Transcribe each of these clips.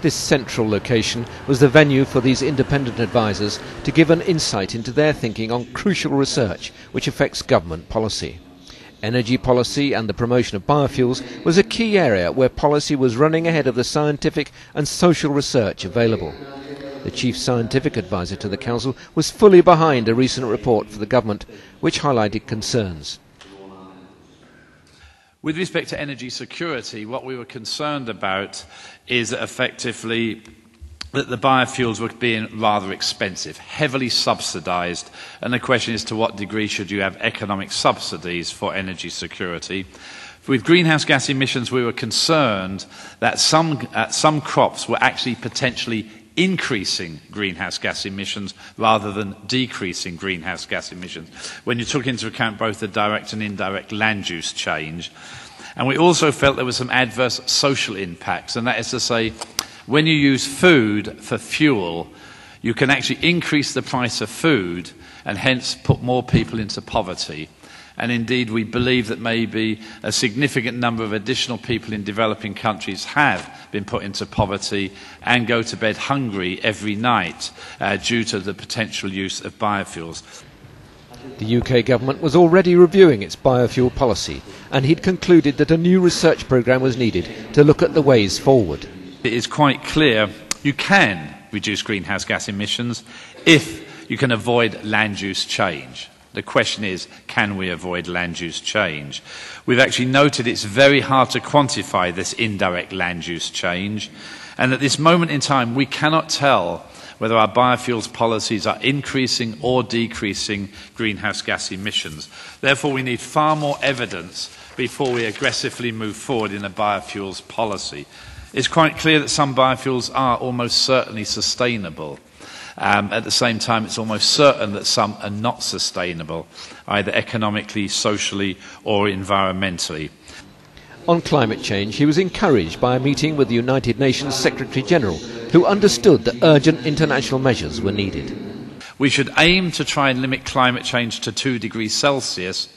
This central location was the venue for these independent advisers to give an insight into their thinking on crucial research which affects government policy. Energy policy and the promotion of biofuels was a key area where policy was running ahead of the scientific and social research available. The chief scientific advisor to the Council was fully behind a recent report for the government which highlighted concerns. With respect to energy security, what we were concerned about is that effectively that the biofuels were being rather expensive, heavily subsidised, and the question is to what degree should you have economic subsidies for energy security. With greenhouse gas emissions, we were concerned that some crops were actually potentially increasing greenhouse gas emissions rather than decreasing greenhouse gas emissions, when you took into account both the direct and indirect land use change. And we also felt there were some adverse social impacts, and that is to say, when you use food for fuel, you can actually increase the price of food and hence put more people into poverty. And indeed, we believe that maybe a significant number of additional people in developing countries have been put into poverty and go to bed hungry every night due to the potential use of biofuels. The UK government was already reviewing its biofuel policy, and he'd concluded that a new research programme was needed to look at the ways forward. It is quite clear you can reduce greenhouse gas emissions if you can avoid land use change. The question is, can we avoid land use change? We've actually noted it's very hard to quantify this indirect land use change, and at this moment in time we cannot tell whether our biofuels policies are increasing or decreasing greenhouse gas emissions. Therefore, we need far more evidence before we aggressively move forward in a biofuels policy. It's quite clear that some biofuels are almost certainly sustainable. At the same time, it's almost certain that some are not sustainable, either economically, socially, or environmentally. On climate change, he was encouraged by a meeting with the United Nations Secretary-General, who understood that urgent international measures were needed. We should aim to try and limit climate change to 2 degrees Celsius.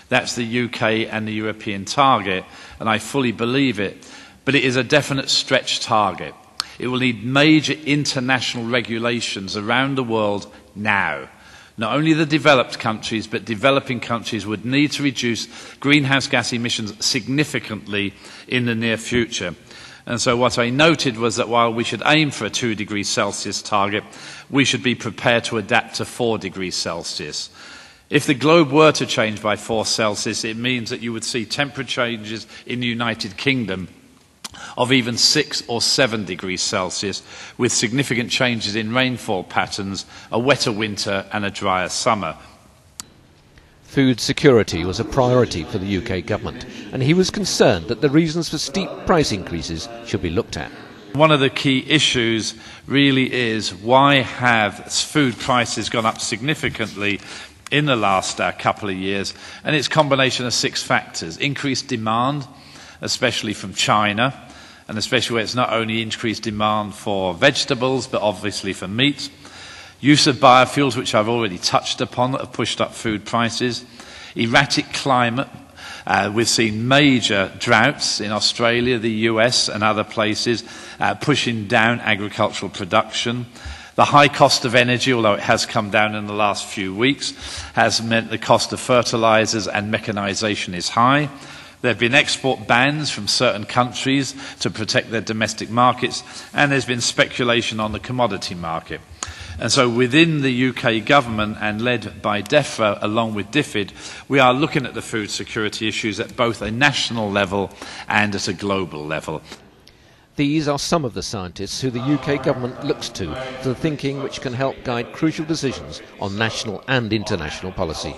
That's the UK and the European target, and I fully believe it, but it is a definite stretch target. It will need major international regulations around the world now. Not only the developed countries, but developing countries would need to reduce greenhouse gas emissions significantly in the near future. And so what I noted was that while we should aim for a 2 degrees Celsius target, we should be prepared to adapt to 4 degrees Celsius. If the globe were to change by 4 Celsius, it means that you would see temperature changes in the United Kingdom of even 6 or 7 degrees Celsius, with significant changes in rainfall patterns, a wetter winter and a drier summer. Food security was a priority for the UK government, and he was concerned that the reasons for steep price increases should be looked at. One of the key issues really is why have food prices gone up significantly in the last couple of years, and it's a combination of 6 factors. Increased demand, especially from China, and especially where it's not only increased demand for vegetables, but obviously for meat. Use of biofuels, which I've already touched upon, that have pushed up food prices. Erratic climate. We've seen major droughts in Australia, the US and other places, pushing down agricultural production. The high cost of energy, although it has come down in the last few weeks, has meant the cost of fertilizers and mechanization is high. There have been export bans from certain countries to protect their domestic markets, and there's been speculation on the commodity market. And so within the UK government, and led by DEFRA along with DFID, we are looking at the food security issues at both a national level and at a global level. These are some of the scientists who the UK government looks to for the thinking which can help guide crucial decisions on national and international policy.